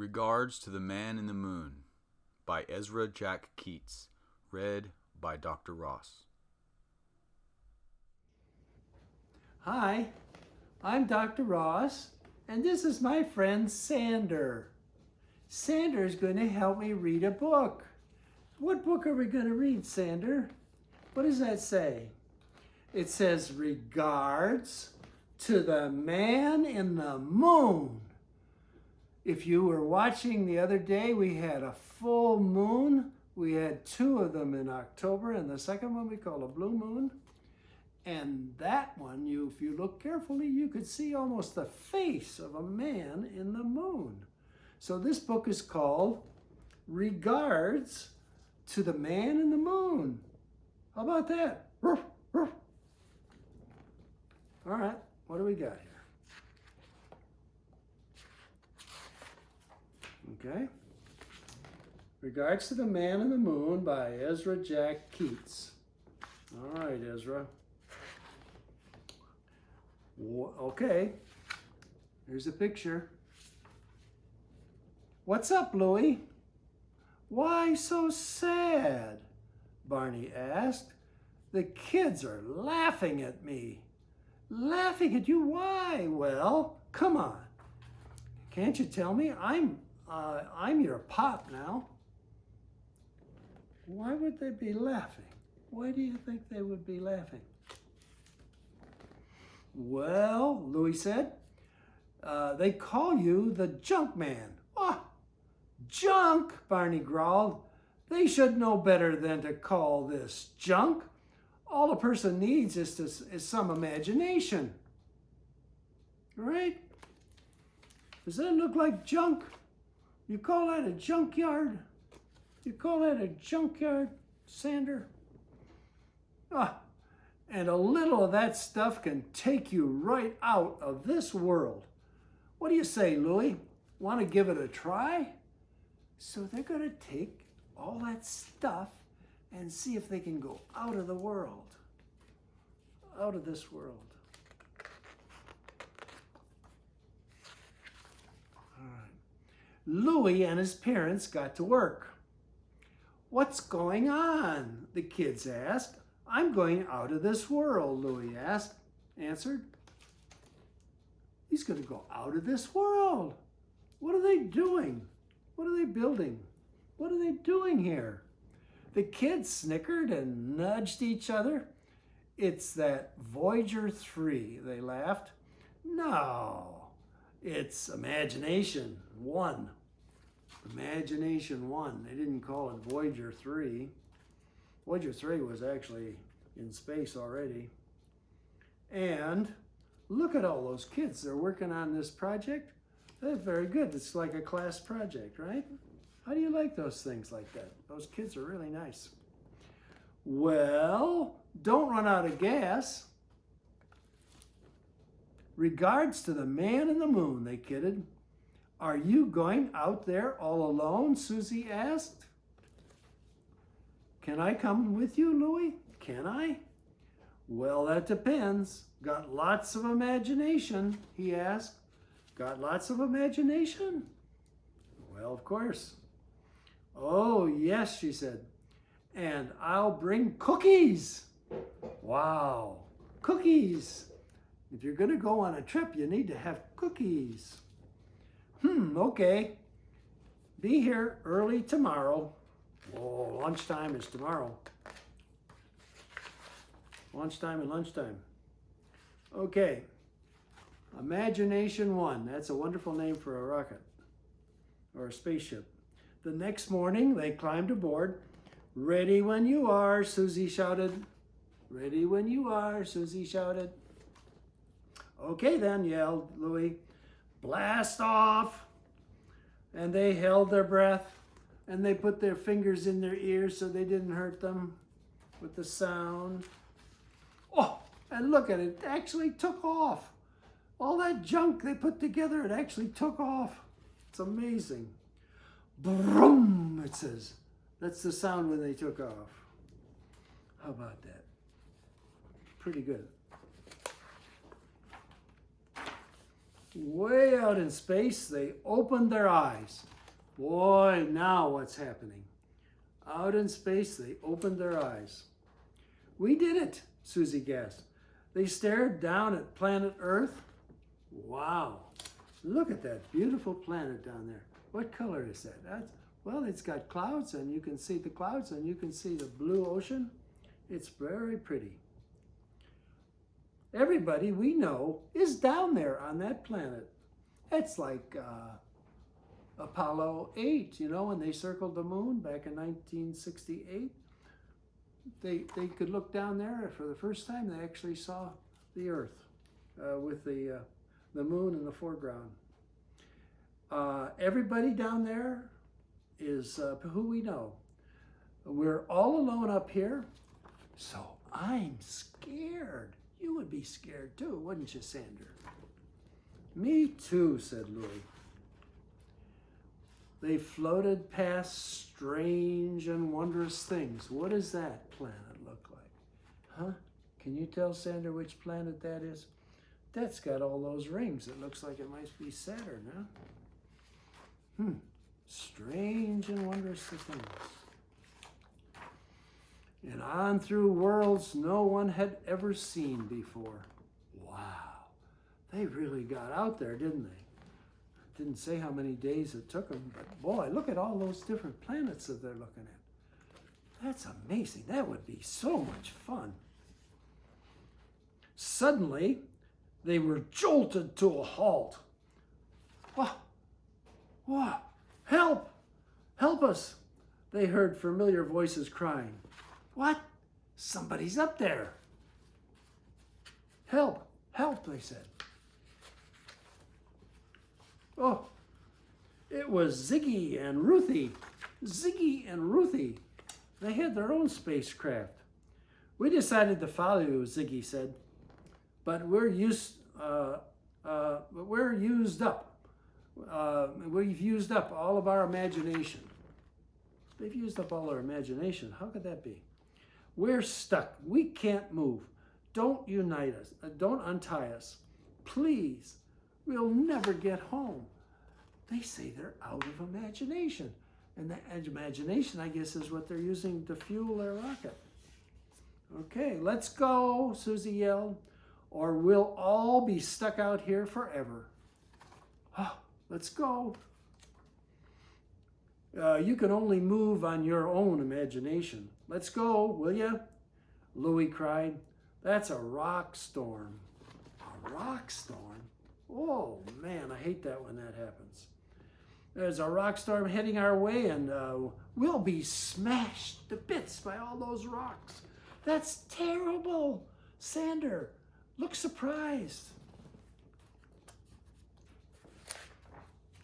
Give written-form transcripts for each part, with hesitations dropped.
Regards to the Man in the Moon by Ezra Jack Keats. Read by Dr. Ross. Hi, I'm Dr. Ross, and this is my friend Sander. Sander's going to help me read a book. What book are we going to read, Sander? What does that say? It says, Regards to the Man in the Moon. If you were watching the other day, we had a full moon. We had two of them in October, and the second one we call a blue moon. And that one, if you look carefully, you could see almost the face of a man in the moon. So this book is called Regards to the Man in the Moon. How about that? All right, what do we got here? Okay. Regards to the Man in the Moon by Ezra Jack Keats. All right, Ezra. Okay. Here's a picture. What's up, Louie? Why so sad? Barney asked. The kids are laughing at me. Laughing at you? Why? Well, come on. Can't you tell me? I'm your pop now. Why would they be laughing? Why do you think they would be laughing? Well, Louis said, they call you the junk man. Oh, junk, Barney growled. They should know better than to call this junk. All a person needs is some imagination. Right? Does that look like junk? You call that a junkyard? You call that a junkyard, Sander? Ah, and a little of that stuff can take you right out of this world. What do you say, Louie? Want to give it a try? So they're going to take all that stuff and see if they can go out of the world. Out of this world. All right. Louie and his parents got to work. What's going on? The kids asked. I'm going out of this world, Louie answered. He's going to go out of this world. What are they doing? What are they building? What are they doing here? The kids snickered and nudged each other. It's that Voyager 3, they laughed. No, it's Imagination 1. Imagination 1. They didn't call it Voyager 3. Voyager 3 was actually in space already. And look at all those kids. They're working on this project. They're very good. It's like a class project, right? How do you like those things like that? Those kids are really nice. Well, don't run out of gas. Regards to the Man in the Moon, they kidded. Are you going out there all alone? Susie asked. Can I come with you, Louie? Can I? Well, that depends. Got lots of imagination, he asked. Got lots of imagination? Well, of course. Oh, yes, she said. And I'll bring cookies. Wow, cookies. If you're going to go on a trip, you need to have cookies. Okay. Be here early tomorrow. Oh, lunchtime is tomorrow. Lunchtime and lunchtime. Okay. Imagination 1. That's a wonderful name for a rocket or a spaceship. The next morning, they climbed aboard. Ready when you are, Susie shouted. Ready when you are, Susie shouted. Okay then, yelled Louie. Blast off! And they held their breath, and they put their fingers in their ears so they didn't hurt them with the sound. Oh, and look at it, it actually took off. All that junk they put together, it actually took off. It's amazing. Vroom, it says. That's the sound when they took off. How about that? Pretty good. Way out in space, they opened their eyes. Boy, now what's happening? Out in space, they opened their eyes. We did it, Susie gasped. They stared down at planet Earth. Wow, look at that beautiful planet down there. What color is that? Well, it's got clouds, and you can see the clouds, and you can see the blue ocean. It's very pretty. Everybody we know is down there on that planet. It's like Apollo 8, you know, when they circled the moon back in 1968. They could look down there. For the first time, they actually saw the Earth with the moon in the foreground. Everybody down there is who we know. We're all alone up here, so I'm scared. You would be scared too, wouldn't you, Sander? Me too, said Louis. They floated past strange and wondrous things. What does that planet look like? Huh? Can you tell, Sander, which planet that is? That's got all those rings. It looks like it might be Saturn, huh? Strange and wondrous things. And on through worlds no one had ever seen before. Wow, they really got out there, didn't they? Didn't say how many days it took them, but boy, look at all those different planets that they're looking at. That's amazing. That would be so much fun. Suddenly, they were jolted to a halt. Whoa, help! Help us! They heard familiar voices crying. What? Somebody's up there. Help, help, they said. Oh, it was Ziggy and Ruthie. Ziggy and Ruthie. They had their own spacecraft. We decided to follow you, Ziggy said, but we're used up. We've used up all of our imagination. They've used up all our imagination. How could that be? We're stuck. We can't move. Don't unite us. Don't untie us. Please. We'll never get home. They say they're out of imagination. And the imagination, I guess, is what they're using to fuel their rocket. Okay, let's go, Susie yelled, or we'll all be stuck out here forever. Oh, let's go. You can only move on your own imagination. Let's go, will you? Louis cried. That's a rock storm. A rock storm? Oh, man, I hate that when that happens. There's a rock storm heading our way, and we'll be smashed to bits by all those rocks. That's terrible. Sander, look surprised.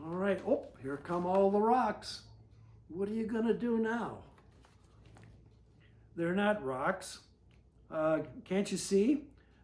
All right. Oh, here come all the rocks. What are you going to do now? They're not rocks. Can't you see?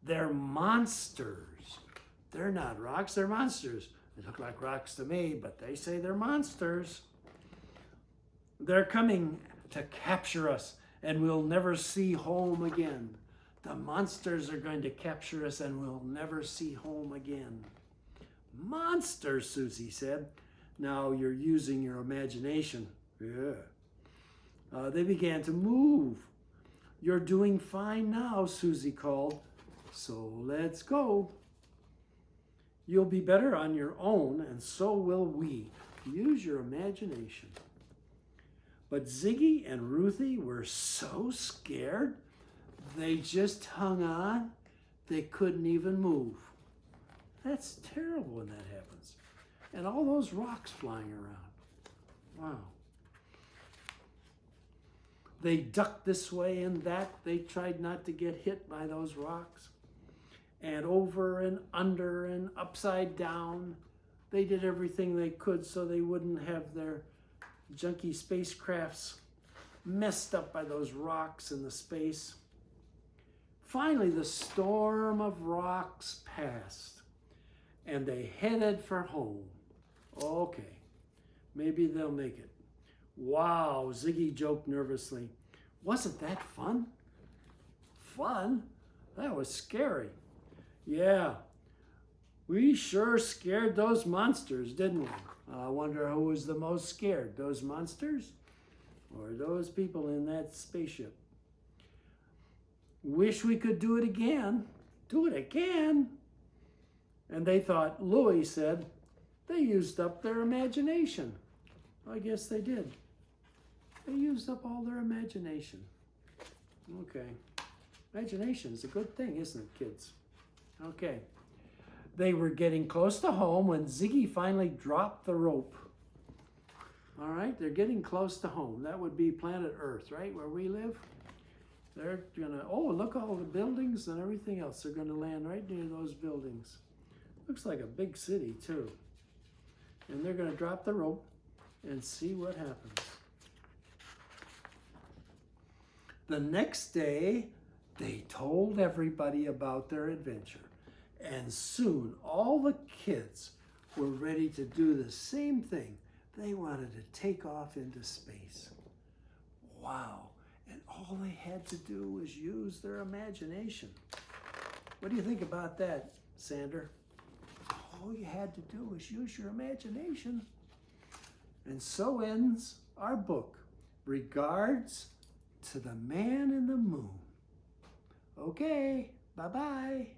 They're monsters. They're not rocks, they're monsters. They look like rocks to me, but they say they're monsters. They're coming to capture us, and we'll never see home again. The monsters are going to capture us, and we'll never see home again. Monsters, Susie said. Now you're using your imagination. Yeah. They began to move. You're doing fine now, Susie called. So let's go. You'll be better on your own, and so will we. Use your imagination. But Ziggy and Ruthie were so scared, they just hung on. They couldn't even move. That's terrible when that happens. And all those rocks flying around. Wow. They ducked this way and that. They tried not to get hit by those rocks. And over and under and upside down. They did everything they could so they wouldn't have their junky spacecrafts messed up by those rocks in the space. Finally, the storm of rocks passed, and they headed for home. Okay, maybe they'll make it. Wow, Ziggy joked nervously. Wasn't that fun? Fun? That was scary. Yeah, We sure scared those monsters, didn't we? I wonder who was the most scared, those monsters or those people in that spaceship? Wish we could do it again. Do it again? And they thought, Louis said, they used up their imagination. I guess they did. They used up all their imagination. Okay. Imagination is a good thing, isn't it, kids? Okay. They were getting close to home when Ziggy finally dropped the rope. All right, they're getting close to home. That would be planet Earth, right, where we live. They're gonna, oh, look, all the buildings and everything else. They're gonna land right near those buildings. Looks like a big city, too. And they're gonna drop the rope and see what happens. The next day, they told everybody about their adventure. And soon, all the kids were ready to do the same thing. They wanted to take off into space. Wow. And all they had to do was use their imagination. What do you think about that, Sander? All you had to do was use your imagination. And so ends our book, Regards to the Man in the Moon. Okay, bye-bye.